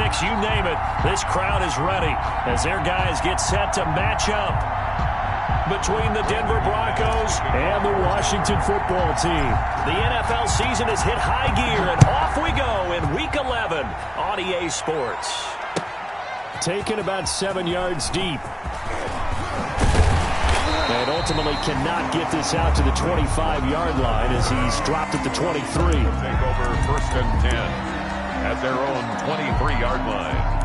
athletics, you name it. This crowd is ready as their guys get set to match up between the Denver Broncos and the Washington football team. The NFL season has hit high gear, and off we go in Week 11 on EA Sports. Taken about 7 yards deep. And ultimately cannot get this out to the 25-yard line as he's dropped at the 23. Take over 1st and 10 at their own 23-yard line.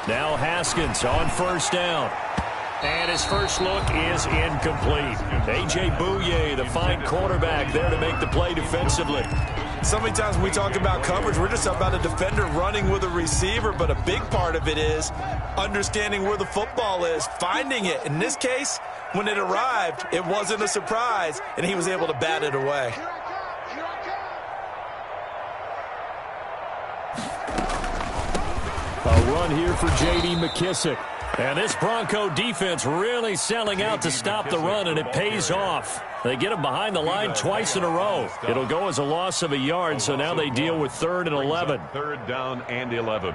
Now Haskins on 1st down. And his first look is incomplete. A.J. Bouye, the fine quarterback, there to make the play defensively. So many times when we talk about coverage, we're just about a defender running with a receiver, but a big part of it is understanding where the football is, finding it. In this case, when it arrived, it wasn't a surprise, and he was able to bat it away. A run here for J.D. McKissick. And this Bronco defense really selling out to stop the run, and it pays off. They get him behind the line twice in a row. It'll go as a loss of a yard, so now they deal with 3rd and 11. 3rd down and 11.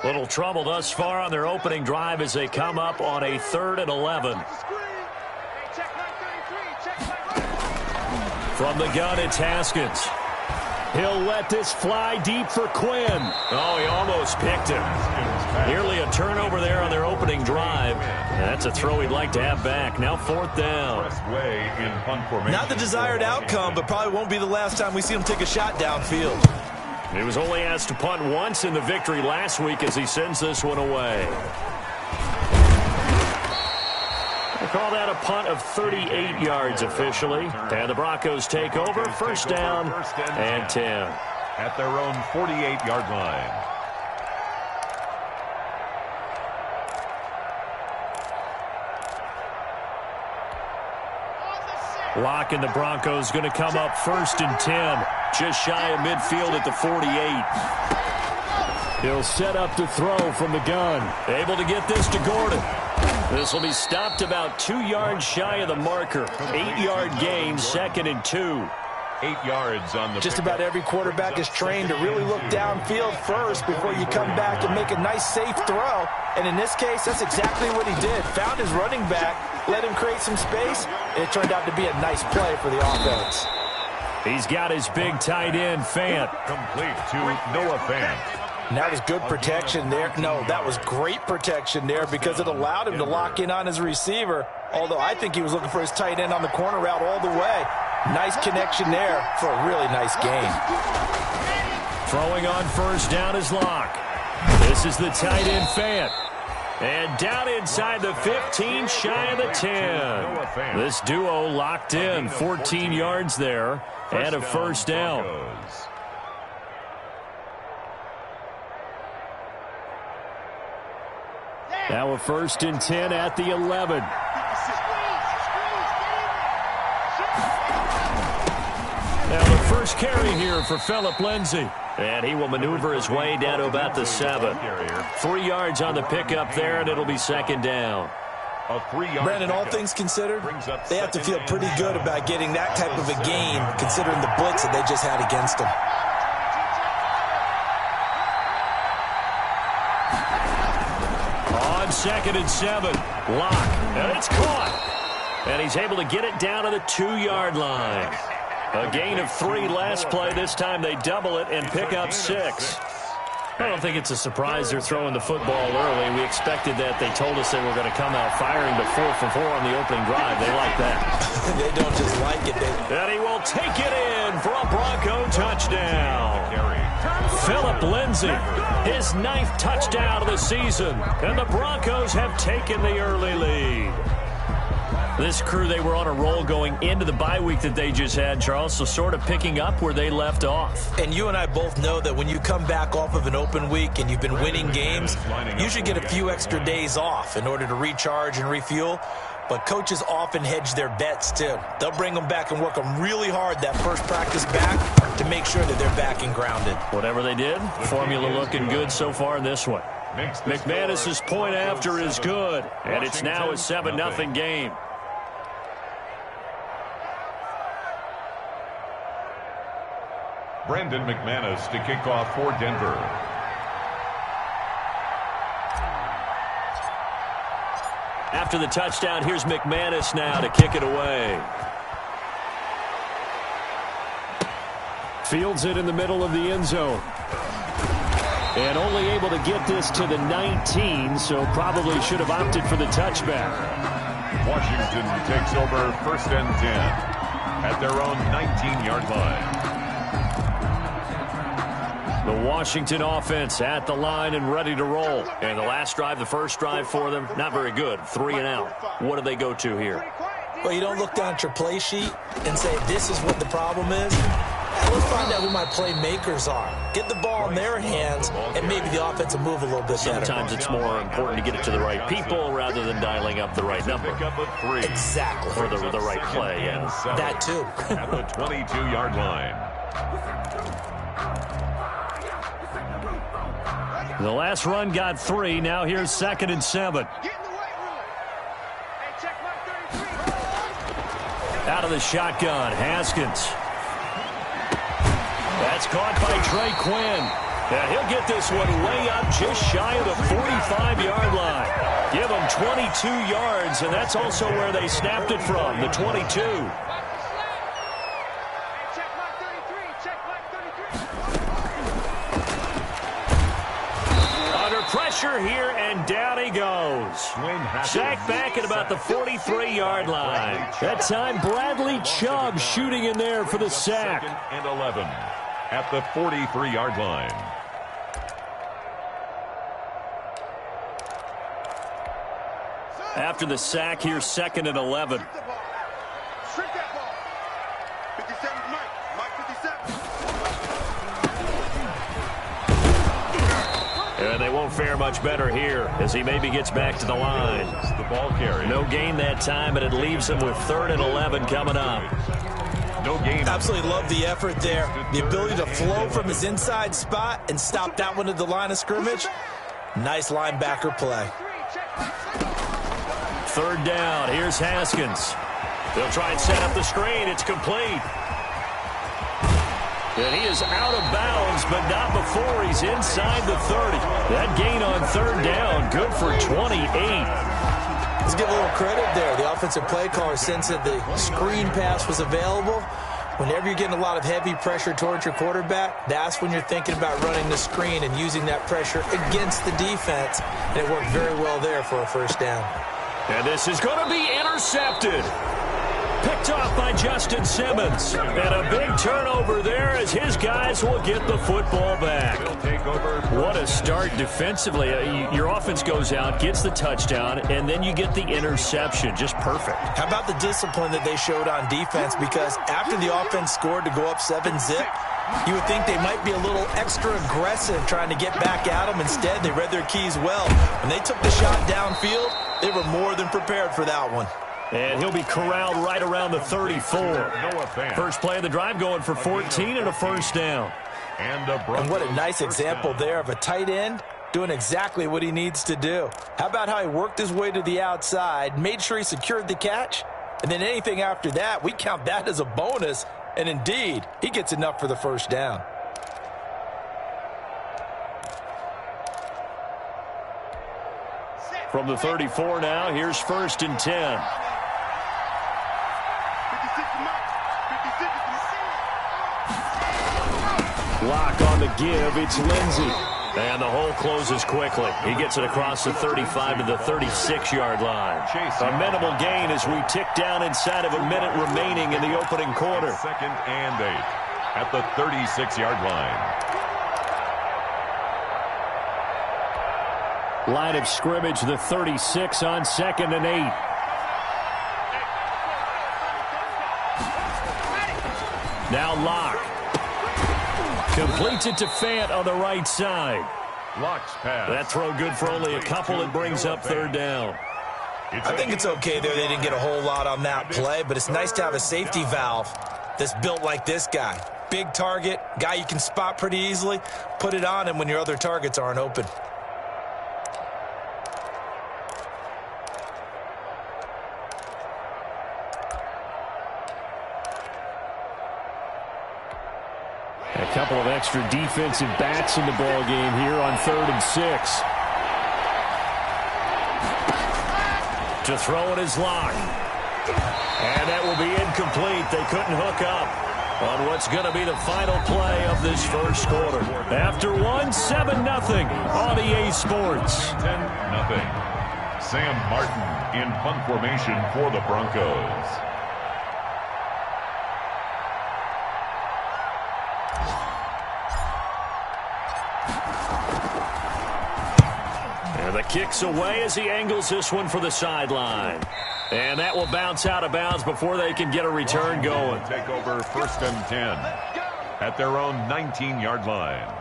Little trouble thus far on their opening drive as they come up on a 3rd and 11. From the gun, it's Haskins. He'll let this fly deep for Quinn. Oh, he almost picked him. Nearly a turnover there on their opening drive. And that's a throw he'd like to have back. Now 4th down. Not the desired outcome, but probably won't be the last time we see him take a shot downfield. He was only asked to punt once in the victory last week as he sends this one away. They call that a punt of 38 yards officially. And the Broncos take over, 1st down and 10. At their own 48-yard line. Lock and the Broncos going to come up 1st and 10. Just shy of midfield at the 48. He'll set up to throw from the gun. Able to get this to Gordon. This will be stopped about 2 yards shy of the marker. 8-yard gain, 2nd and 2. 8 yards on the Just about every quarterback is trained to really look downfield first before you come back and make a nice, safe throw. And in this case, that's exactly what he did. Found his running back, let him create some space, and it turned out to be a nice play for the offense. He's got his big tight end, Fant. Complete to Noah Fant. And that was good protection there. No, that was great protection there because it allowed him to lock in on his receiver. Although I think he was looking for his tight end on the corner route all the way. Nice connection there for a really nice gain. Throwing on 1st down is Locke. This is the tight end, Fant. And down inside the 15, shy of the 10. This duo locked in, 14 yards there, and a 1st down. Now a 1st and 10 at the 11. Now the first carry here for Phillip Lindsay. And he will maneuver his way down to about the 7. 3 yards on the pickup there, and it'll be 2nd down. Brandon, all things considered, they have to feel pretty good about getting that type of a gain considering the blitz that they just had against them. On 2nd and 7, Locke, and it's caught. And he's able to get it down to the 2-yard line. A gain of 3 last play. This time they double it and pick up 6. I don't think it's a surprise they're throwing the football early. We expected that. They told us they were going to come out firing, but 4 for 4 on the opening drive. They like that. They don't just like it. And he will take it in for a Bronco touchdown. Phillip Lindsay, his 9th touchdown of the season. And the Broncos have taken the early lead. This crew, they were on a roll going into the bye week that they just had, Charles, so sort of picking up where they left off. And you and I both know that when you come back off of an open week and you've been winning games, you should get a few extra days off in order to recharge and refuel. but coaches often hedge their bets too. They'll bring them back and work them really hard that first practice back to make sure that they're back and grounded. Whatever they did, formula looking good so far in this one. McManus's point after is good, and it's now a 7-0 game. Brendan McManus to kick off for Denver. After the touchdown, here's McManus now to kick it away. Fields it in the middle of the end zone. And only able to get this to the 19, so probably should have opted for the touchback. Washington takes over 1st and 10 at their own 19-yard line. The Washington offense at the line and ready to roll. And the last drive, the first drive for them, not very good. 3 and out. What do they go to here? Well, you don't look down at your play sheet and say, this is what the problem is. Let's find out who my playmakers are. Get the ball in their hands, and maybe the offense will move a little bit better. Sometimes it's more important to get it to the right people rather than dialing up the right number. Exactly. Or the right play, yeah. That too. At the 22-yard line. The last run got 3. Now here's 2nd and 7. Out of the shotgun, Haskins. That's caught by Trey Quinn. And he'll get this one way up just shy of the 45-yard line. Give him 22 yards, and that's also where they snapped it from, the 22. Pressure here, and down he goes. Sacked back at about the 43-yard line. That time, Bradley Chubb shooting in there for the sack. 2nd and 11 at the 43-yard line. After the sack, here's 2nd and 11. And they won't fare much better here as he maybe gets back to the line. The ball carry. No gain that time, and it leaves him with 3rd and 11 coming up. No gain. Absolutely love the effort there. The ability to flow from his inside spot and stop that one at the line of scrimmage. Nice linebacker play. 3rd down. Here's Haskins. They'll try and set up the screen. It's complete. And he is out of bounds, but not before he's inside the 30. That gain on 3rd down, good for 28. Let's give a little credit there. The offensive play caller sensed that the screen pass was available. Whenever you're getting a lot of heavy pressure towards your quarterback, that's when you're thinking about running the screen and using that pressure against the defense. And it worked very well there for a 1st down. And this is going to be intercepted. Picked off by Justin Simmons. And a big turnover there as his guys will get the football back. What a start defensively. Your offense goes out, gets the touchdown, and then you get the interception. Just perfect. How about the discipline that they showed on defense? Because after the offense scored to go up 7-zip, you would think they might be a little extra aggressive trying to get back at them. Instead, they read their keys well. When they took the shot downfield, they were more than prepared for that one. And he'll be corralled right around the 34. First play of the drive going for 14 and a 1st down. And what a nice example there of a tight end doing exactly what he needs to do. How about how he worked his way to the outside, made sure he secured the catch, and then anything after that, we count that as a bonus. And indeed, he gets enough for the 1st down. From the 34 now, here's 1st and 10. Lock on the give. It's Lindsey. And the hole closes quickly. He gets it across the 35 to the 36-yard line. A minimal gain as we tick down inside of a minute remaining in the opening quarter. 2nd and 8 at the 36-yard line. Line of scrimmage, the 36 on 2nd and 8. Now Locke. Completes it to Fant on the right side. Locke's pass. That throw good for only a couple. It brings up 3rd down. I think it's okay there. They didn't get a whole lot on that play, but it's nice to have a safety valve that's built like this guy. Big target, guy you can spot pretty easily. Put it on him when your other targets aren't open. A couple of extra defensive backs in the ball game here on 3rd and 6. To throw it is Locke. And that will be incomplete. They couldn't hook up on what's going to be the final play of this first quarter. After one, 7-0 on EA Sports. 10-0. Sam Martin in punt formation for the Broncos. And the kick's away as he angles this one for the sideline. And that will bounce out of bounds before they can get a return going. Take over 1st and 10 at their own 19-yard line.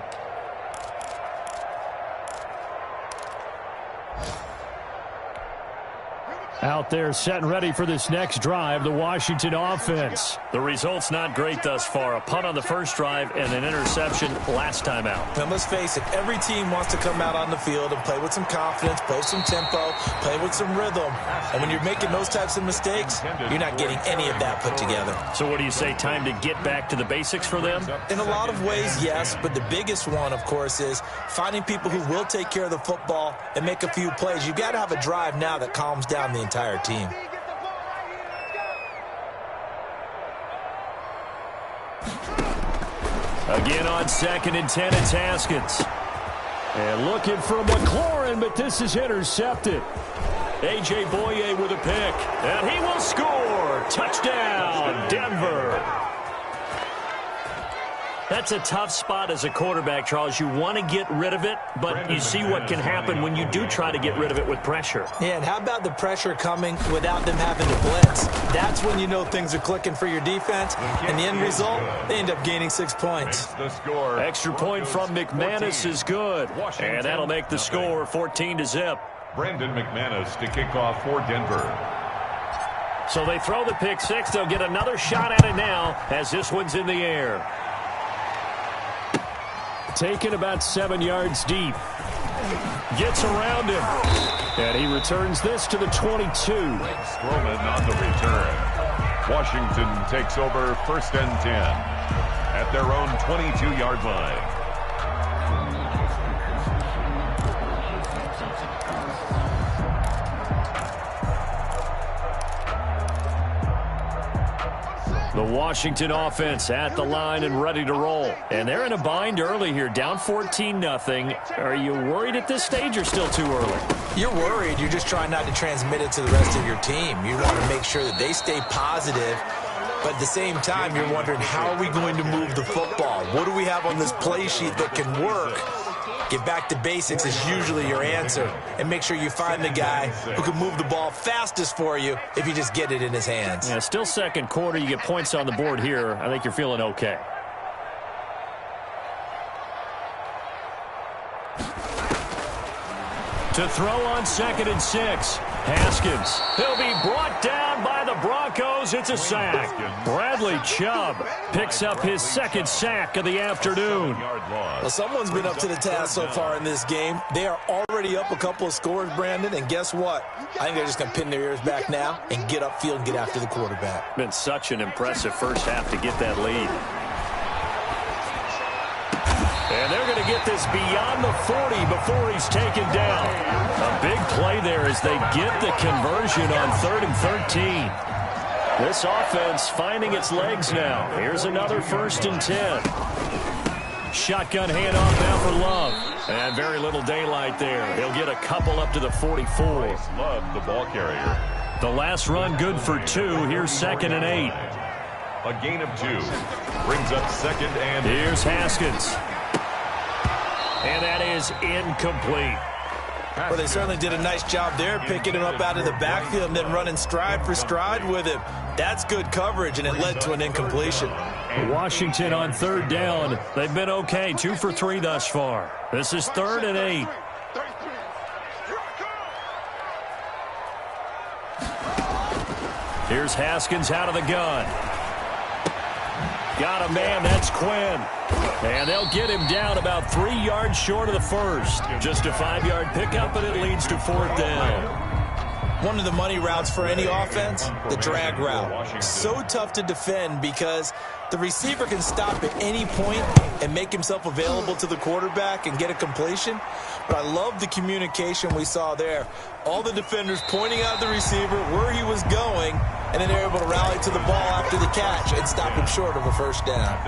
Out there set and ready for this next drive, the Washington offense. The result's not great thus far. A punt on the first drive and an interception last time out. And let's face it, every team wants to come out on the field and play with some confidence, play with some tempo, play with some rhythm. And when you're making those types of mistakes, you're not getting any of that put together. So what do you say, time to get back to the basics for them? In a lot of ways, yes, but the biggest one, of course, is finding people who will take care of the football and make a few plays. You've got to have a drive now that calms down the entire team. Again on 2nd and 10, it's Haskins. And looking for McLaurin, but this is intercepted. A.J. Boye with a pick, and he will score. Touchdown, Denver. That's a tough spot as a quarterback, Charles. You want to get rid of it, but you see what can happen when you do try to get rid of it with pressure. Yeah, and how about the pressure coming without them having to blitz? That's when you know things are clicking for your defense, and the end result, they end up gaining 6 points. Extra point from McManus is good, and that'll make the score 14-0. Brandon McManus to kick off for Denver. So they throw the pick six. They'll get another shot at it now as this one's in the air. Taken about 7 yards deep. Gets around him. And he returns this to the 22. Stroman on the return. Washington takes over 1st and 10 at their own 22-yard line. The Washington offense at the line and ready to roll. And they're in a bind early here, down 14-0. Are you worried at this stage or still too early? You're worried. You're just trying not to transmit it to the rest of your team. You want to make sure that they stay positive. But at the same time, you're wondering, how are we going to move the football? What do we have on this play sheet that can work? Get back to basics is usually your answer. And make sure you find the guy who can move the ball fastest for you if you just get it in his hands. Yeah, still second quarter. You get points on the board here. I think you're feeling okay. To throw on 2nd and 6. Haskins. He'll be brought down by the Broncos. It's a sack. Bradley Chubb picks up his 2nd sack of the afternoon. Well, someone's been up to the task so far in this game. They are already up a couple of scores, Brandon, and guess what? I think they're just going to pin their ears back now and get upfield and get after the quarterback. Been such an impressive first half to get that lead. And they're going to get this beyond the 40 before he's taken down. A big play there as they get the conversion on 3rd and 13. This offense finding its legs now. Here's another 1st and 10. Shotgun handoff now for Love. And very little daylight there. He'll get a couple up to the 44. Love, the ball carrier. The last run good for 2. Here's 2nd and 8. A gain of 2. Brings up 2nd and... Here's Haskins. And that is incomplete. Well, they certainly did a nice job there, picking him up out of the backfield and then running stride for stride with him. That's good coverage, and it led to an incompletion. Washington on 3rd down. They've been okay, 2 for 3 thus far. This is 3rd and 8. Here's Haskins out of the gun. Got a man, that's Quinn. And they'll get him down about 3 yards short of the first. Just a 5-yard pickup, and it leads to 4th down. One of the money routes for any offense, the drag route. So tough to defend because the receiver can stop at any point and make himself available to the quarterback and get a completion. But I love the communication we saw there. All the defenders pointing out the receiver where he was going, and then they're able to rally to the ball after the catch and stop him short of a first down.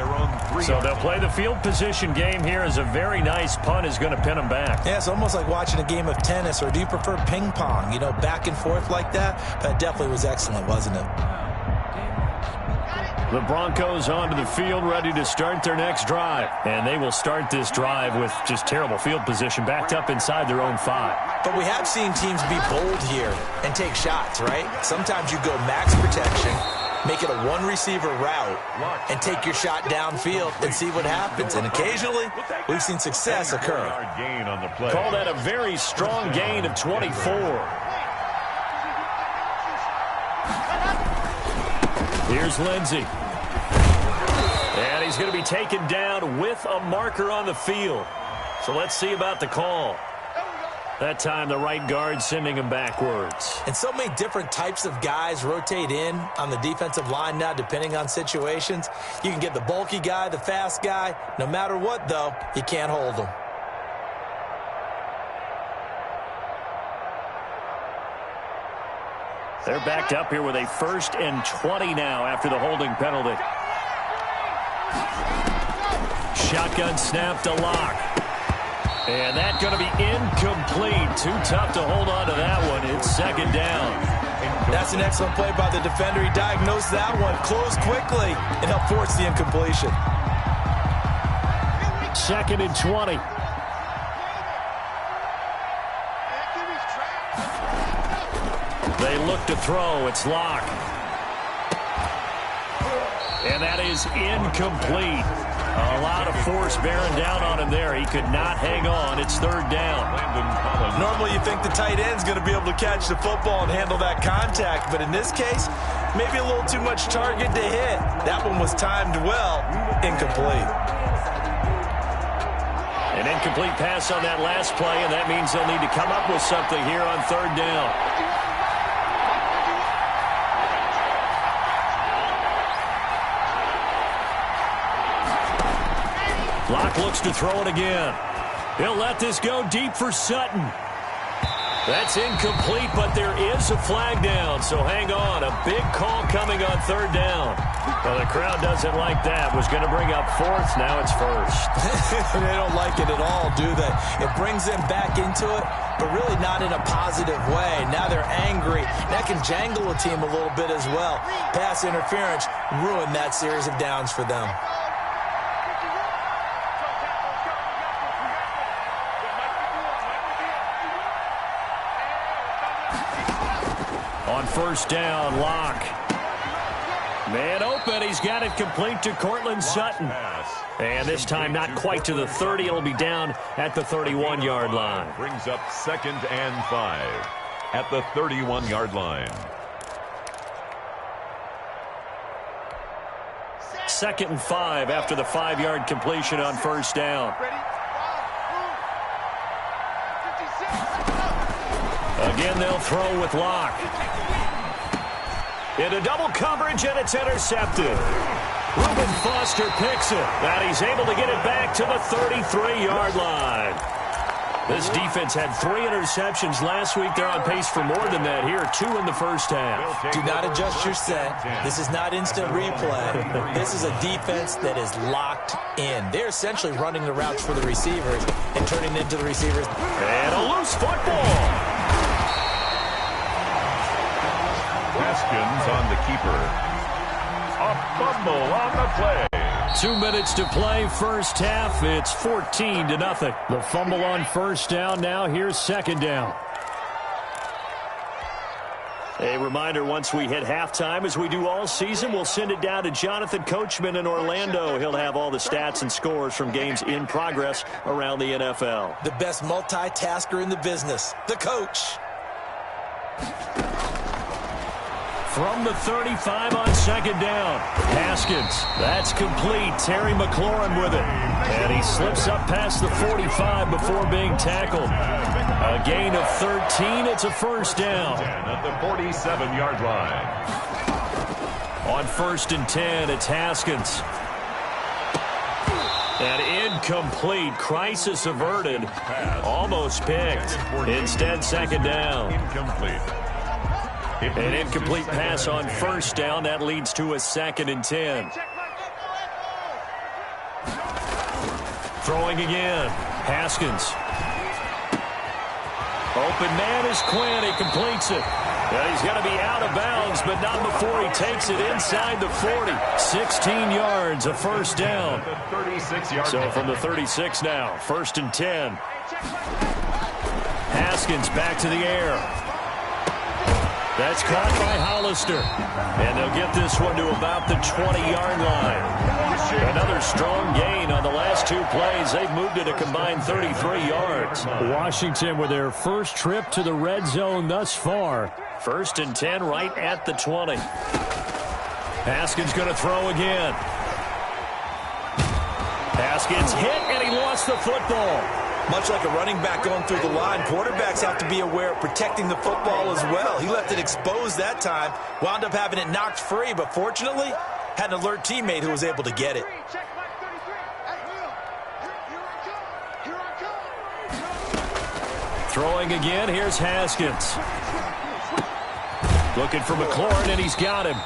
So they'll play the field position game here as a very nice punt is going to pin them back. Yeah, it's almost like watching a game of tennis, or do you prefer ping pong? You know, back and forth like that? That definitely was excellent, wasn't it? The Broncos onto the field, ready to start their next drive. And they will start this drive with just terrible field position, backed up inside their own 5. But we have seen teams be bold here and take shots, right? Sometimes you go max protection, make it a one-receiver route, and take your shot downfield and see what happens. And occasionally, we've seen success occur. Call that a very strong gain of 24. Here's Lindsey. And he's going to be taken down with a marker on the field. So let's see about the call. That time the right guard sending him backwards. And so many different types of guys rotate in on the defensive line now depending on situations. You can get the bulky guy, the fast guy. No matter what, though, you can't hold them. They're backed up here with a 1st and 20 now after the holding penalty. Shotgun snap to Locke. And that's going to be incomplete. Too tough to hold on to that one. It's 2nd down. That's an excellent play by the defender. He diagnosed that one, closed quickly, and helped force the incompletion. 2nd and 20. They look to throw. It's Locke. And that is incomplete. A lot of force bearing down on him there. He could not hang on. It's 3rd down. Normally you think the tight end's going to be able to catch the football and handle that contact, but in this case, maybe a little too much target to hit. That one was timed well. Incomplete. An incomplete pass on that last play, and that means they'll need to come up with something here on 3rd down. Locke looks to throw it again. He'll let this go deep for Sutton. That's incomplete, but there is a flag down, so hang on. A big call coming on 3rd down. Well, the crowd doesn't like that. Was going to bring up 4th, now it's 1st. They don't like it at all, do they? It brings them back into it, but really not in a positive way. Now they're angry. That can jangle a team a little bit as well. Pass interference ruined that series of downs for them. On 1st down, Locke. Man open. He's got it complete to Cortland Sutton. And this time not quite to the 30. It'll be down at the 31-yard line. Brings up 2nd and 5 at the 31-yard line. 2nd and 5 after the 5-yard completion on 1st down. Again, they'll throw with Locke. Into double coverage, and it's intercepted. Reuben Foster picks it, and he's able to get it back to the 33-yard line. This defense had 3 interceptions last week. They're on pace for more than that here, 2 in the first half. Do not adjust your set. This is not instant replay. This is a defense that is locked in. They're essentially running the routes for the receivers and turning into the receivers. And a loose football. Haskins on the keeper. A fumble on the play. 2 minutes to play, first half. It's 14-0. The fumble on 1st down. Now here's 2nd down. A reminder, once we hit halftime, as we do all season, we'll send it down to Jonathan Coachman in Orlando. He'll have all the stats and scores from games in progress around the NFL. The best multitasker in the business, the coach. from the 35 on second down. Haskins, that's complete. Terry McLaurin with it. And he slips up past the 45 before being tackled. A gain of 13. It's a first down. At the 47-yard line. On 1st and 10, it's Haskins. And incomplete. Crisis averted. Almost picked. Instead, second down. Incomplete. An incomplete pass on first down. That leads to a 2nd and 10. Throwing again. Haskins. Open man is Quinn. He completes it. And he's going to be out of bounds, but not before he takes it inside the 40. 16 yards, a first down. So from the 36 now, 1st and 10. Haskins back to the air. That's caught by Hollister. And they'll get this one to about the 20-yard line. Another strong gain on the last 2 plays. They've moved it a combined 33 yards. Washington with their first trip to the red zone thus far. 1st and 10 right at the 20. Haskins going to throw again. Haskins hit, and he lost the football. Much like a running back going through the line, quarterbacks have to be aware of protecting the football as well. He left it exposed that time, wound up having it knocked free, but fortunately, had an alert teammate who was able to get it. Throwing again, here's Haskins. Looking for McLaurin, and he's got him.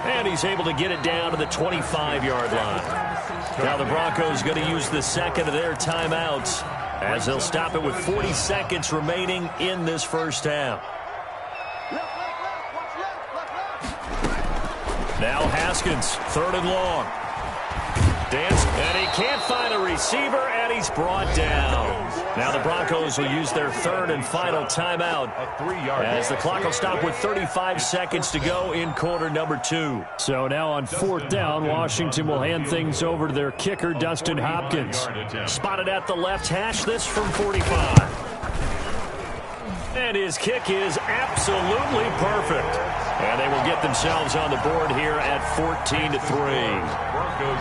And he's able to get it down to the 25-yard line. Now the Broncos going to use the second of their timeouts as they'll stop it with 40 seconds remaining in this first half. Now Haskins, 3rd and long. Dance, and he can't find a receiver, and he's brought down. Now the Broncos will use their 3rd and final timeout as the clock will stop with 35 seconds to go in quarter number 2. So now on 4th down, Washington will hand things over to their kicker, Dustin Hopkins. Spotted at the left hash, this from 45. And his kick is absolutely perfect. And they will get themselves on the board here at 14-3.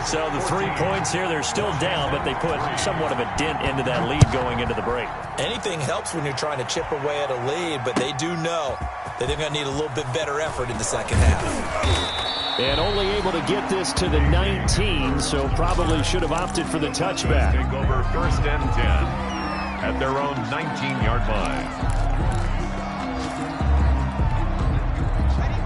So the 3 points here, they're still down, but they put somewhat of a dent into that lead going into the break. Anything helps when you're trying to chip away at a lead, but they do know that they're going to need a little bit better effort in the second half. And only able to get this to the 19, so probably should have opted for the touchback. Take over 1st and 10 at their own 19-yard line.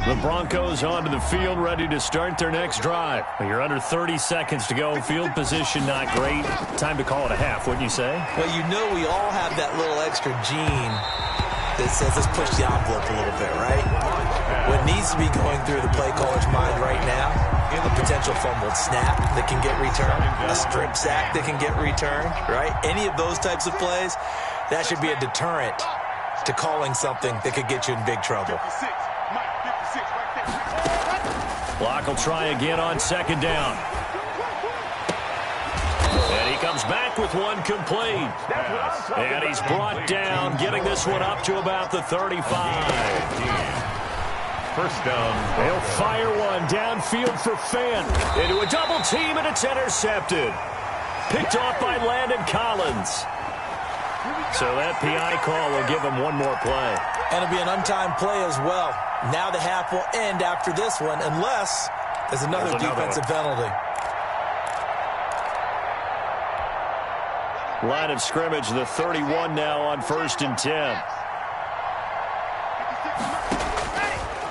The Broncos onto the field, ready to start their next drive. You're under 30 seconds to go. Field position not great. Time to call it a half, wouldn't you say? Well, you know we all have that little extra gene that says let's push the envelope a little bit, right? What needs to be going through the play caller's mind right now, a potential fumbled snap that can get returned, a strip sack that can get returned, right? Any of those types of plays, that should be a deterrent to calling something that could get you in big trouble. Block will try again on 2nd down. And he comes back with one complete. And he's brought down, getting this one up to about the 35. First down. They'll fire one downfield for Finn. Into a double team, and it's intercepted. Picked off by Landon Collins. So that PI call will give him one more play. And it'll be an untimed play as well. Now the half will end after this one, unless there's another defensive penalty. Line of scrimmage, the 31 now on 1st and 10.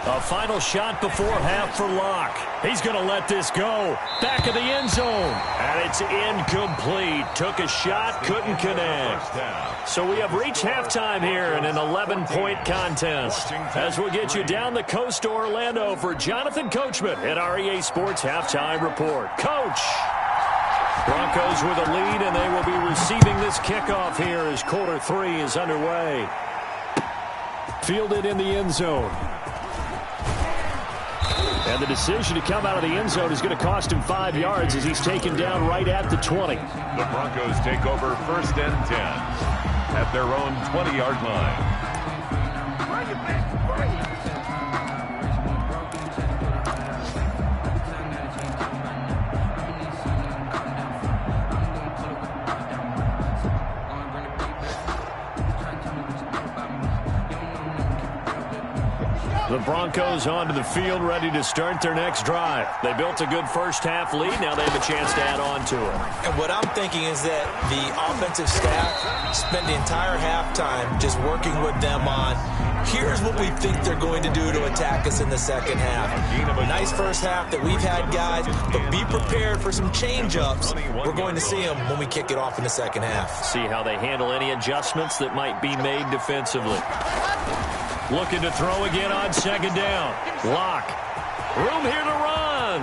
A final shot before half for Locke. He's going to let this go. Back of the end zone. And it's incomplete. Took a shot, couldn't connect. So we have reached halftime here in an 11-point contest. As we'll get you down the coast to Orlando for Jonathan Coachman at our EA Sports Halftime Report. Coach! Broncos with a lead, and they will be receiving this kickoff here as quarter 3 is underway. Fielded in the end zone. And the decision to come out of the end zone is going to cost him 5 yards as he's taken down right at the 20. The Broncos take over 1st and 10 at their own 20-yard line. The Broncos onto the field, ready to start their next drive. They built a good first-half lead. Now they have a chance to add on to it. And what I'm thinking is that the offensive staff spent the entire halftime just working with them on, here's what we think they're going to do to attack us in the second half. Nice first half that we've had, guys, but be prepared for some change-ups. We're going to see them when we kick it off in the second half. See how they handle any adjustments that might be made defensively. Looking to throw again on second down. Lock. Room here to run.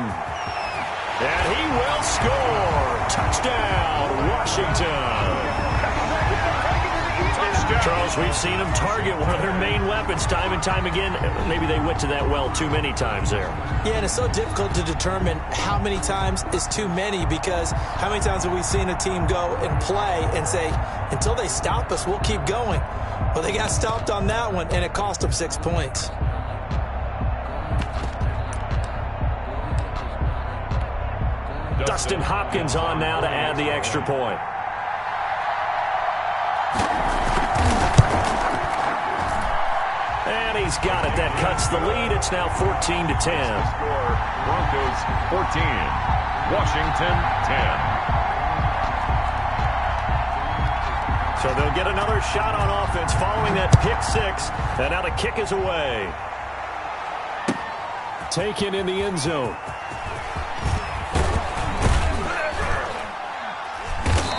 And he will score. Touchdown, Washington. Charles, we've seen them target one of their main weapons time and time again. Maybe they went to that well too many times there. Yeah, and it's so difficult to determine how many times is too many, because how many times have we seen a team go and play and say, until they stop us, we'll keep going. Well, they got stopped on that one, and it cost them 6 points. Dustin Hopkins on now to add the extra point. And he's got it. That cuts the lead. It's now 14-10. Score, Broncos 14, Washington 10. So they'll get another shot on offense following that pick six. And now the kick is away. Taken in the end zone.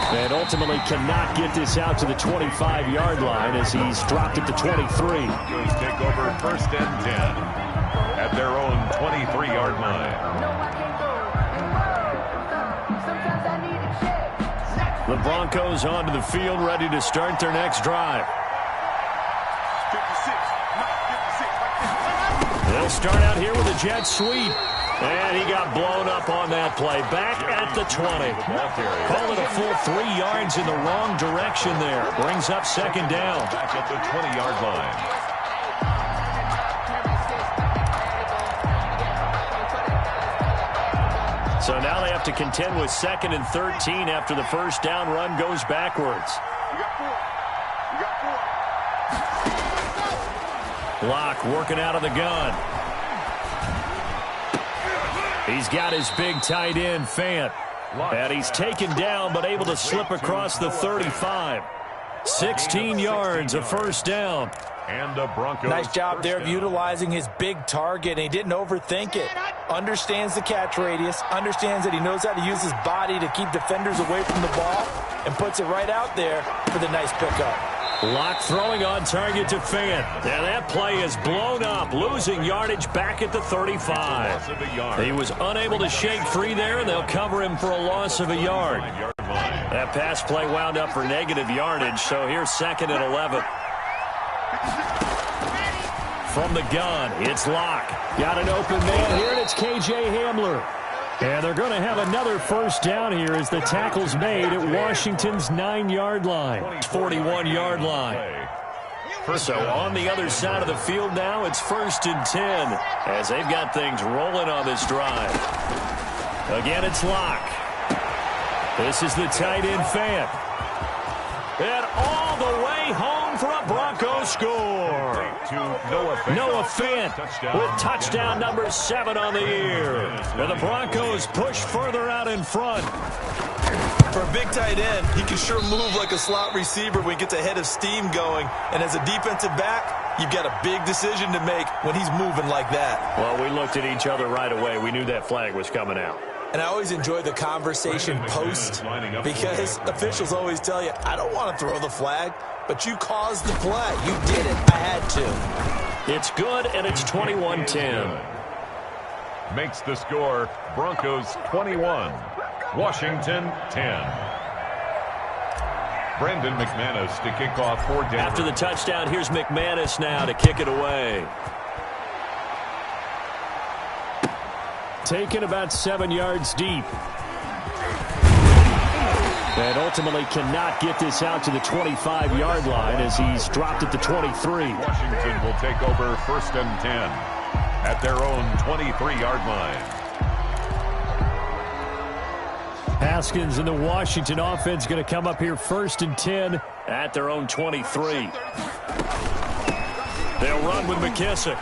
And ultimately cannot get this out to the 25-yard line as he's dropped it to 23. Broncos take over first and 10 at their own 23-yard line. The Broncos onto the field, ready to start their next drive. They'll start out here with a jet sweep. And he got blown up on that play. Back at the 20. Call it a full 3 yards in the wrong direction there. Brings up second down. Back at the 20-yard line. So now they have to contend with 2nd and 13 after the first down run goes backwards. Lock working out of the gun. He's got his big tight end, Fant. And he's taken down but able to slip across the 35. 16 yards, a first down. And the Broncos. Nice job there of utilizing his big target, and he didn't overthink it. Understands the catch radius, understands that he knows how to use his body to keep defenders away from the ball, and puts it right out there for the nice pickup. Lock throwing on target to Fant. And that play is blown up, losing yardage back at the 35. He was unable to shake free there, and they'll cover him for a loss of a yard. That pass play wound up for negative yardage, so here's 2nd and 11. From the gun, it's Lock. Got an open man here, and it's K.J. Hamler. And they're going to have another first down here as the tackle's made at Washington's 9-yard line. 41-yard line. So on the other side of the field now, it's 1st and 10 as they've got things rolling on this drive. Again, it's Lock. This is the tight end, Fant. And all the way home for a Broncos score. Noah Fant with touchdown number 7 on the year. And the Broncos push further out in front. For a big tight end, he can sure move like a slot receiver when he gets a head of steam going. And as a defensive back, you've got a big decision to make when he's moving like that. Well, we looked at each other right away. We knew that flag was coming out. And I always enjoy the conversation post, because officials always tell you, I don't want to throw the flag, but you caused the play. You did it. I had to. It's good, and it's 21-10. Makes the score Broncos 21, Washington 10. Brandon McManus to kick off for Denver. After the touchdown, here's McManus now to kick it away. Taken about 7 yards deep. And ultimately cannot get this out to the 25-yard line as he's dropped at the 23. Washington will take over 1st and 10 at their own 23-yard line. Haskins and the Washington offense going to come up here 1st and 10 at their own 23. They'll run with McKissick.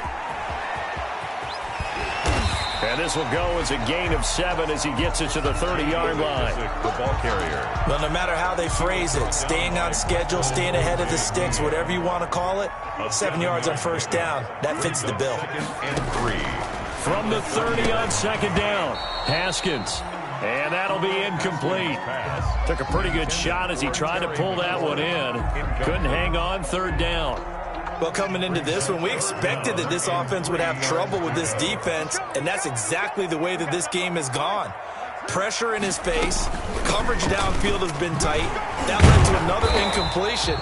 And this will go as a gain of 7 as he gets it to the 30-yard line. The ball carrier. Well, no matter how they phrase it, staying on schedule, staying ahead of the sticks, whatever you want to call it, 7 yards on first down, that fits the bill. And 3. From the 30 on second down, Haskins. And that'll be incomplete. Took a pretty good shot as he tried to pull that one in. Couldn't hang on, third down. Well, coming into this one, we expected that this offense would have trouble with this defense, and that's exactly the way that this game has gone. Pressure in his face, coverage downfield has been tight. That led to another incompletion.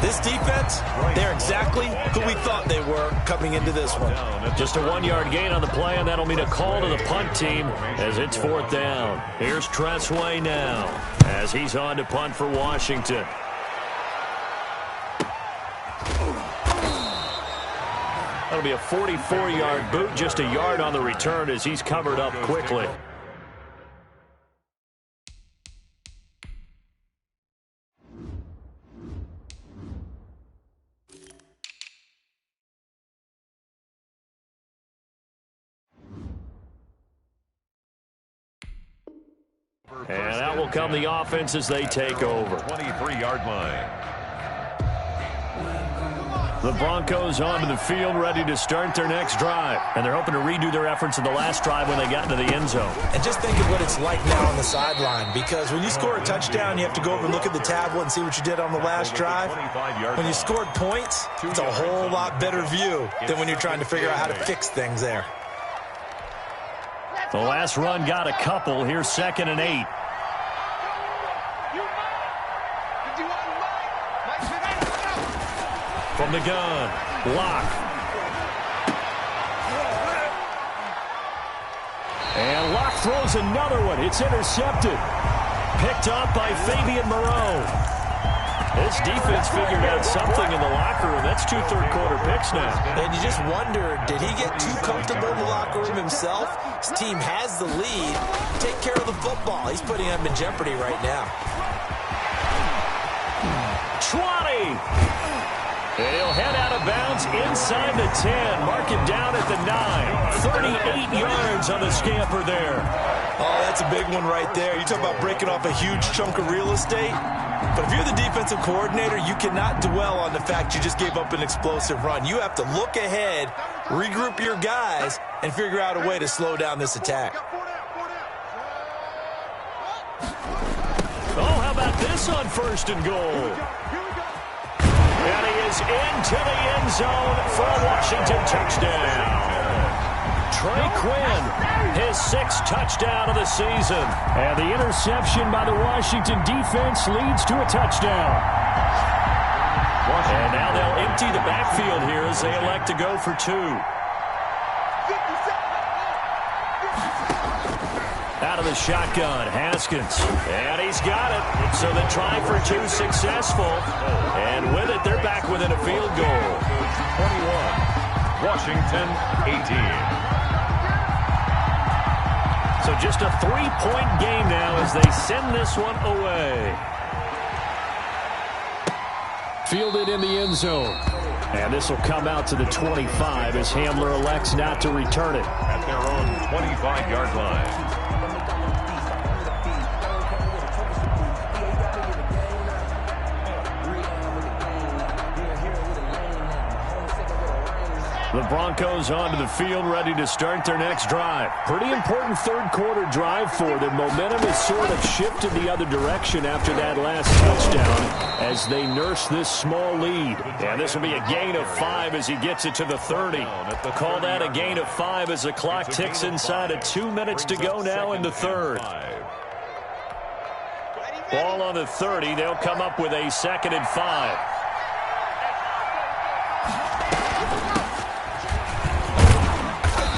This defense, they're exactly who we thought they were coming into this one. Just a 1-yard gain on the play, and that'll mean a call to the punt team as it's fourth down. Here's Tressway now as he's on to punt for Washington. That'll be a 44-yard boot, just a yard on the return as he's covered up quickly. And out will come the offense as they take over. 23-yard line. The Broncos onto the field, ready to start their next drive. And they're hoping to redo their efforts in the last drive when they got into the end zone. And just think of what it's like now on the sideline, because when you score a touchdown, you have to go over and look at the tablet and see what you did on the last drive. When you scored points, it's a whole lot better view than when you're trying to figure out how to fix things there. The last run got a couple. Here's 2nd and 8. From the gun, Locke. And Locke throws another one. It's intercepted. Picked up by Fabian Moreau. This defense figured out something in the locker room. That's 2 third-quarter picks now. And you just wonder, did he get too comfortable in the locker room himself? His team has the lead. Take care of the football. He's putting them in jeopardy right now. 20. And he'll head out of bounds inside the 10. Mark it down at the 9. 38 yards on the scamper there. Oh, that's a big one right there. You talk about breaking off a huge chunk of real estate. But if you're the defensive coordinator, you cannot dwell on the fact you just gave up an explosive run. You have to look ahead, regroup your guys, and figure out a way to slow down this attack. Oh, how about this on 1st and goal? And he is into the end zone for a Washington touchdown. Trey Quinn, his 6th touchdown of the season. And the interception by the Washington defense leads to a touchdown. And now they'll empty the backfield here as they elect to go for 2. Out of the shotgun, Haskins. And he's got it. So the try for 2 successful. And with it, they're back within a field goal. 21. Washington 18. So just a 3-point game now as they send this one away. Fielded in the end zone. And this will come out to the 25 as Hamler elects not to return it. At their own 25-yard line. The Broncos onto the field, ready to start their next drive. Pretty important third-quarter drive for them. Momentum has sort of shifted the other direction after that last touchdown as they nurse this small lead. And this will be a gain of 5 as he gets it to the 30. Call that a gain of 5 as the clock ticks inside of 2 minutes to go now in the third. Ball on the 30. They'll come up with a 2nd and 5.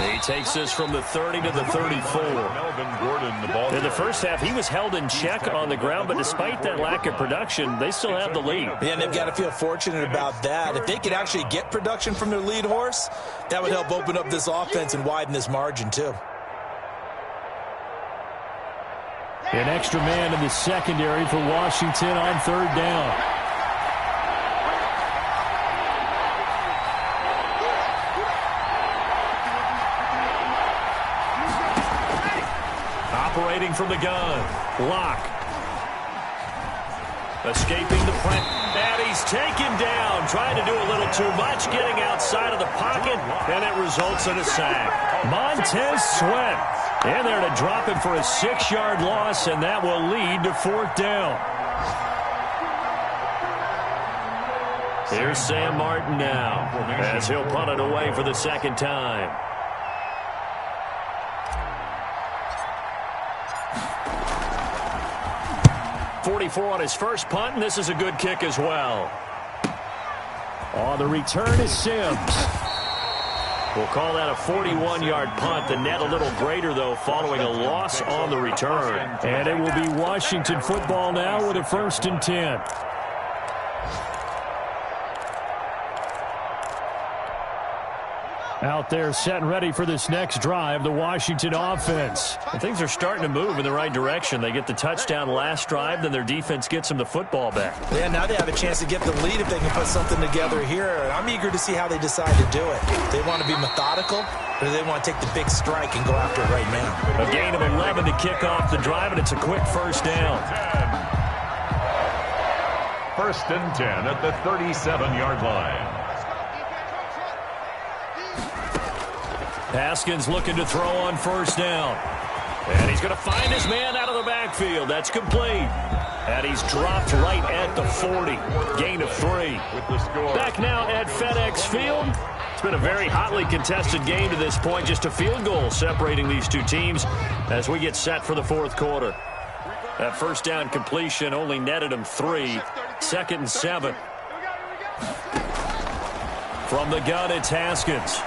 He takes this from the 30 to the 34. In the first half, he was held in check on the ground, but despite that lack of production, they still have the lead. Yeah, and they've got to feel fortunate about that. If they could actually get production from their lead horse, that would help open up this offense and widen this margin, too. An extra man in the secondary for Washington on 3rd down. from the gun. Lock. Escaping the press. And he's taken down. Trying to do a little too much. Getting outside of the pocket. And it results in a sack. Montez Sweat in there to drop him for a 6-yard loss. And that will lead to 4th down. Here's Sam Martin now as he'll punt it away for the 2nd time. .44 on his first punt, and this is a good kick as well. On the return is Sims. We'll call that a 41-yard punt. The net a little greater, though, following a loss on the return. And it will be Washington football now with a 1st and 10. Out there set and ready for this next drive, the Washington offense. And things are starting to move in the right direction. They get the touchdown last drive, then their defense gets them the football back. Yeah, now they have a chance to get the lead if they can put something together here. And I'm eager to see how they decide to do it. They want to be methodical, or do they want to take the big strike and go after it right now? A gain of 11 to kick off the drive, and it's a quick 1st down. 1st and 10 at the 37-yard line. Haskins looking to throw on 1st down. And he's going to find his man out of the backfield. That's complete. And he's dropped right at the 40. Gain of 3. With the score. Back now at FedEx Field. It's been a very hotly contested game to this point. Just a field goal separating these two teams as we get set for the 4th quarter. That 1st down completion only netted him 3. 2nd and 7. From the gun, it's Haskins.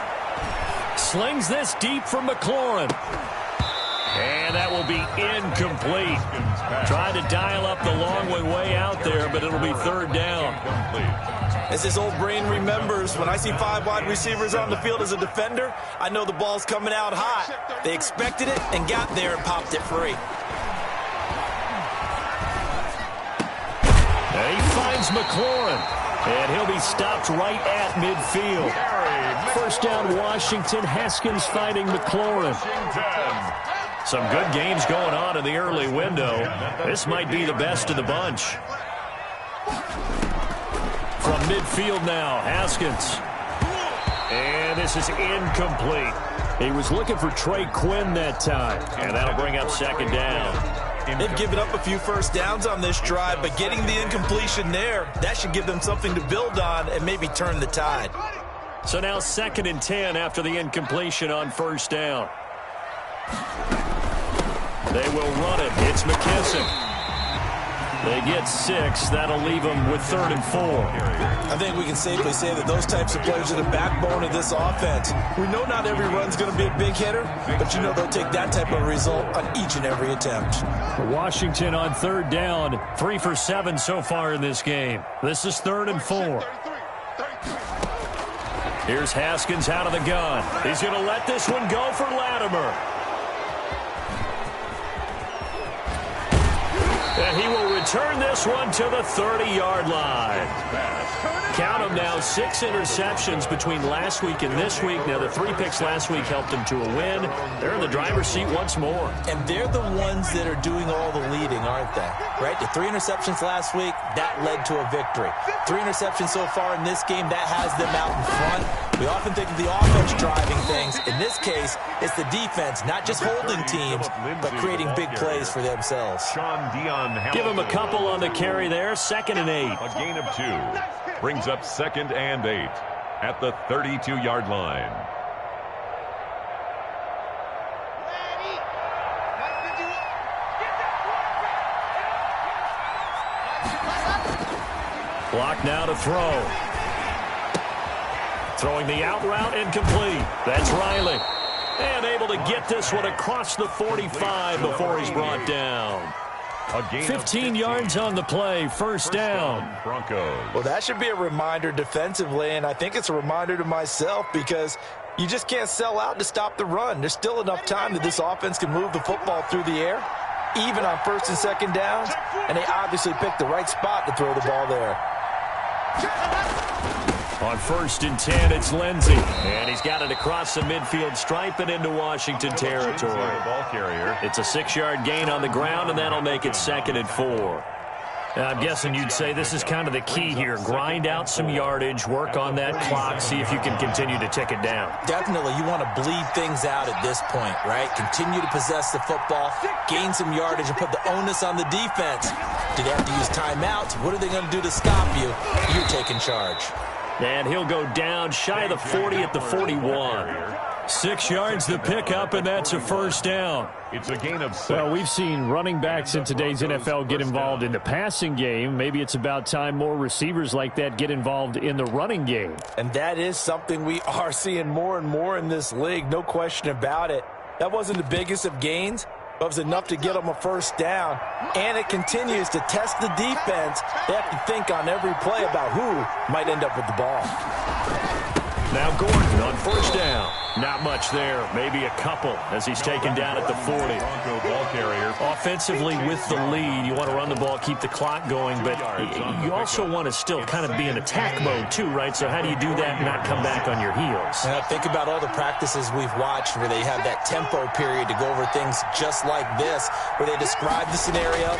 Slings this deep from McLaurin. And that will be incomplete. Trying to dial up the long way out there, but it'll be 3rd down. As his old brain remembers, when I see 5 wide receivers on the field as a defender, I know the ball's coming out hot. They expected it and got there and popped it free. And he finds McLaurin. And he'll be stopped right at midfield. 1st down, Washington. Haskins finding McLaurin. Some good games going on in the early window. This might be the best of the bunch. From midfield now, Haskins. And this is incomplete. He was looking for Trey Quinn that time. And that'll bring up 2nd down. They've given up a few 1st downs on this drive, but getting the incompletion there, that should give them something to build on and maybe turn the tide. So now 2nd and 10 after the incompletion on 1st down. They will run it. It's McKissick. They get 6. That'll leave them with 3rd and 4. I think we can safely say that those types of players are the backbone of this offense. We know not every run's going to be a big hitter, but you know they'll take that type of result on each and every attempt. Washington on 3rd down. 3 for 7 so far in this game. This is 3rd and 4. Here's Haskins out of the gun. He's going to let this one go for Latimer. And he will return this one to the 30-yard line. Count them now, 6 interceptions between last week and this week. Now, the 3 picks last week helped them to a win. They're in the driver's seat once more. And they're the ones that are doing all the leading, aren't they? Right? The 3 interceptions last week, that led to a victory. 3 interceptions so far in this game, that has them out in front. We often think of the offense driving things. In this case, it's the defense, not just holding teams, but creating big plays for themselves. Give him a couple on the carry there. 2nd and 8. A gain of 2 brings up 2nd and 8 at the 32-yard line. Clock now to throw. Throwing the out route, incomplete. That's Riley. And able to get this one across the 45 before he's brought down. 15 yards on the play, 1st down. Broncos. Well, that should be a reminder defensively, and I think it's a reminder to myself because you just can't sell out to stop the run. There's still enough time that this offense can move the football through the air, even on 1st and 2nd downs, and they obviously picked the right spot to throw the ball there. On 1st and 10, it's Lindsey. And he's got it across the midfield stripe and into Washington territory. It's a 6-yard gain on the ground, and that'll make it 2nd and 4. I'm guessing you'd say this is kind of the key here. Grind out some yardage, work on that clock, see if you can continue to tick it down. Definitely. You want to bleed things out at this point, right? Continue to possess the football, gain some yardage, and put the onus on the defense. Do they have to use timeouts? What are they going to do to stop you? You're taking charge. And he'll go down shy of the 40 at the 41. 6 yards the pickup, and that's a 1st down. It's a gain of 6. Well, we've seen running backs in today's NFL get involved in the passing game. Maybe it's about time more receivers like that get involved in the running game. And that is something we are seeing more and more in this league, no question about it. That wasn't the biggest of gains, but it was enough to get them a 1st down. And it continues to test the defense. They have to think on every play about who might end up with the ball. Now Gordon on 1st down. Not much there, maybe a couple as he's taken down at the 40. Bronco ball carrier. Offensively with the lead, you want to run the ball, keep the clock going, but you also want to still kind of be in attack mode too, right? So how do you do that and not come back on your heels? Think about all the practices we've watched where they have that tempo period to go over things just like this, where they describe the scenario,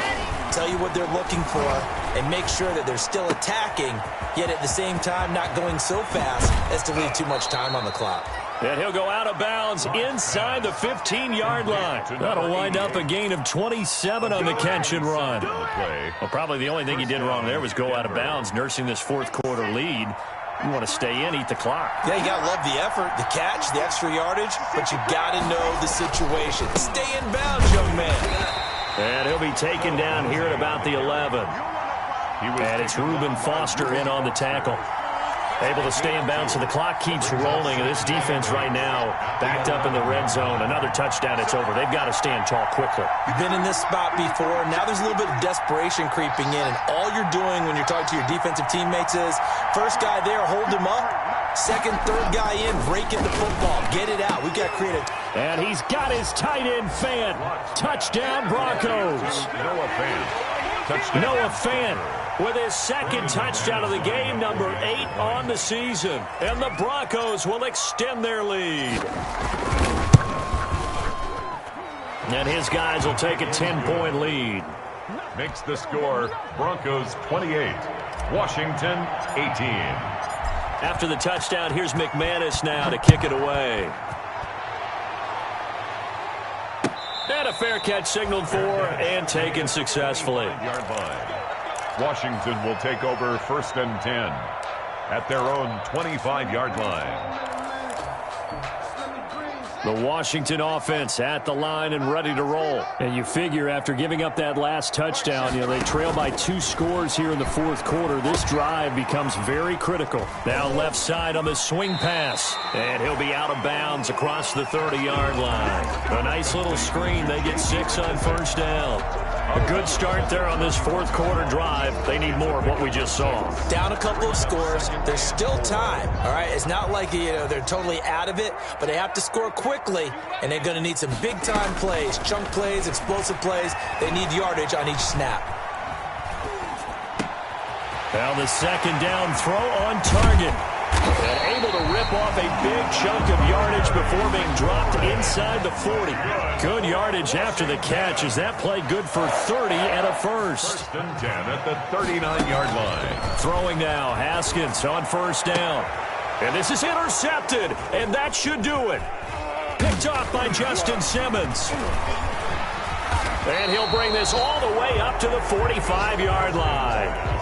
tell you what they're looking for, and make sure that they're still attacking, yet at the same time not going so fast as to leave too much time on the clock. And he'll go out of bounds inside the 15-yard line. That'll wind up a gain of 27 on the catch and run. Well, probably the only thing he did wrong there was go out of bounds, nursing this 4th quarter lead. You want to stay in, eat the clock. Yeah, you got to love the effort, the catch, the extra yardage, but you got to know the situation. Stay in bounds, young man. And he'll be taken down here at about the 11. And it's Reuben Foster in on the tackle. Able to stay in bounds, so the clock keeps rolling. And this defense right now backed up in the red zone. Another touchdown, it's over. They've got to stand tall quickly. You've been in this spot before. Now there's a little bit of desperation creeping in. And all you're doing when you're talking to your defensive teammates is, first guy there, hold him up. Second, third guy in, breaking the football. Get it out. We've got to create a... And he's got his tight end fan. Touchdown, Broncos. Noah Fant. Touchdown. Noah Fant with his 2nd touchdown of the game, number 8 on the season. And the Broncos will extend their lead. And his guys will take a 10-point lead. Makes the score Broncos 28, Washington 18. After the touchdown, here's McManus now to kick it away. And a fair catch signaled for and taken successfully. Yard line. Washington will take over 1st and 10 at their own 25-yard line. The Washington offense at the line and ready to roll. And you figure after giving up that last touchdown, they trail by 2 scores here in the 4th quarter. This drive becomes very critical. Now left side on the swing pass. And he'll be out of bounds across the 30-yard line. A nice little screen. They get 6 on 1st down. A good start there on this 4th quarter drive. They need more of what we just saw. Down a couple of scores. There's still time, all right? It's not like they're totally out of it, but they have to score quickly, and they're going to need some big-time plays, chunk plays, explosive plays. They need yardage on each snap. Now the 2nd down throw on target. And able to rip off a big chunk of yardage before being dropped inside the 40. Good yardage after the catch. Is that play good for 30 and a 1st? 1st and 10 at the 39-yard line. Throwing now, Haskins on 1st down. And this is intercepted, and that should do it. Picked off by Justin Simmons. And he'll bring this all the way up to the 45-yard line.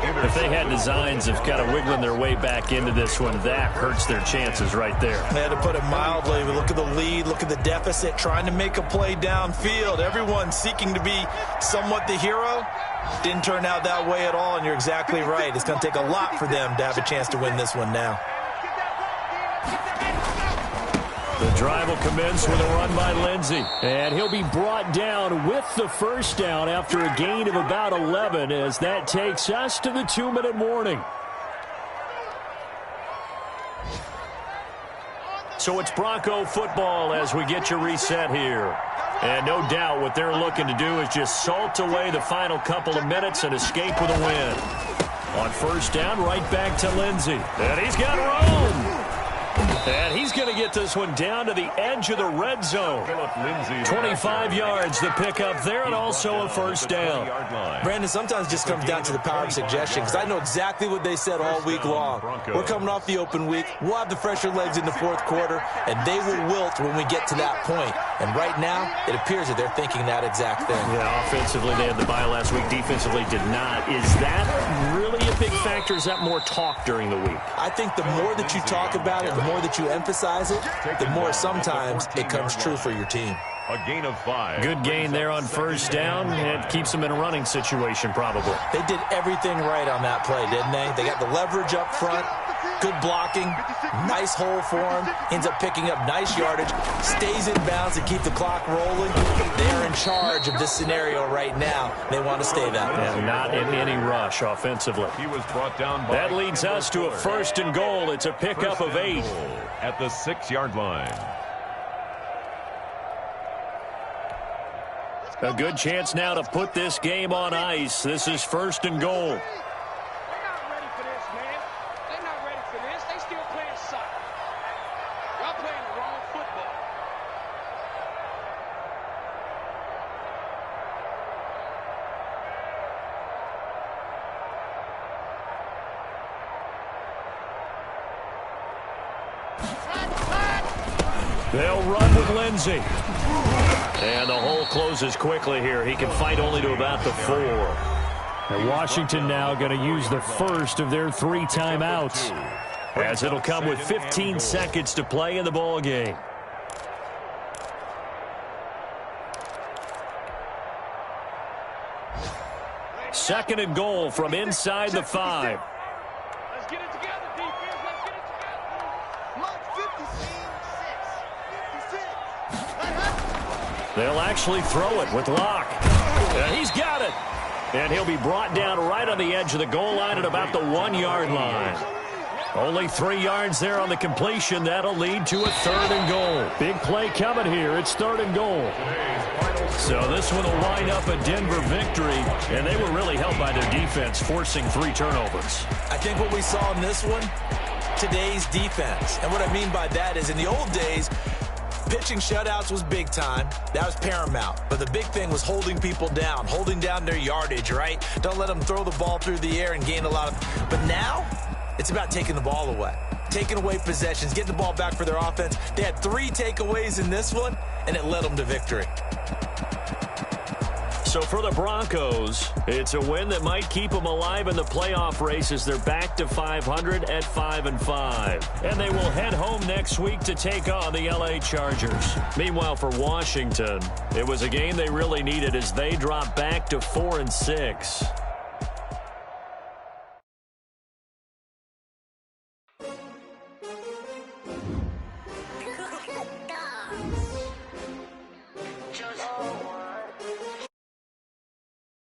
If they had designs of kind of wiggling their way back into this one, that hurts their chances right there. They had to put it mildly. Look at the lead, look at the deficit, trying to make a play downfield. Everyone seeking to be somewhat the hero. Didn't turn out that way at all, and you're exactly right. It's going to take a lot for them to have a chance to win this one now. The drive will commence with a run by Lindsey. And he'll be brought down with the 1st down after a gain of about 11 as that takes us to the 2-minute warning. So it's Bronco football as we get you reset here. And no doubt what they're looking to do is just salt away the final couple of minutes and escape with a win. On first down, right back to Lindsey. And he's got room. And he's going to get this one down to the edge of the red zone. 25 yards to pick up there, and also a first down. Brandon, sometimes it just comes down to the power of suggestion, because I know exactly what they said all week long. We're coming off the open week. We'll have the fresher legs in the fourth quarter, and they will wilt when we get to that point. And right now, it appears that they're thinking that exact thing. Yeah, offensively, they had the bye last week. Defensively, did not. Is that really a big factor? Is that more talk during the week? I think the more that you talk about it, the more that you emphasize it, the more sometimes it comes true for your team. A gain of 5. Good gain there on first down. It keeps them in a running situation, probably. They did everything right on that play, didn't they? They got the leverage up front, good blocking, nice hole for him, ends up picking up nice yardage, stays in bounds to keep the clock rolling. They're in charge of this scenario right now. They want to stay that way. And not in any rush offensively. He was brought down by that leads us to a first and goal. It's a pickup of 8. At the 6-yard line. A good chance now to put this game on ice. This is first and goal. They're not ready for this, man. They're not ready for this. They still playing soccer. Y'all playing the wrong football. They'll run with Lindsey. And the hole closes quickly here. He can fight only to about the 4. And Washington now going to use the first of their 3 timeouts, as it'll come with 15 seconds to play in the ball game. Second and goal from inside the 5. Let's get it together, defense. Let's get it together. Mark 56. They'll actually throw it with Locke. And he's got it. And he'll be brought down right on the edge of the goal line at about the 1-yard line. Only 3 yards there on the completion. That'll lead to a third and goal. Big play coming here. It's third and goal. So this one will wind up a Denver victory, and they were really helped by their defense, forcing 3 turnovers. I think what we saw in this one, today's defense. And what I mean by that is in the old days, pitching shutouts was big time. That was paramount. But the big thing was holding people down, holding down their yardage, right? Don't let them throw the ball through the air and gain a lot of... But now, it's about taking the ball away. Taking away possessions, getting the ball back for their offense. They had 3 takeaways in this one, and it led them to victory. So for the Broncos, it's a win that might keep them alive in the playoff race as they're back to 500 at 5-5. And they will head home next week to take on the LA Chargers. Meanwhile, for Washington, it was a game they really needed as they drop back to 4-6.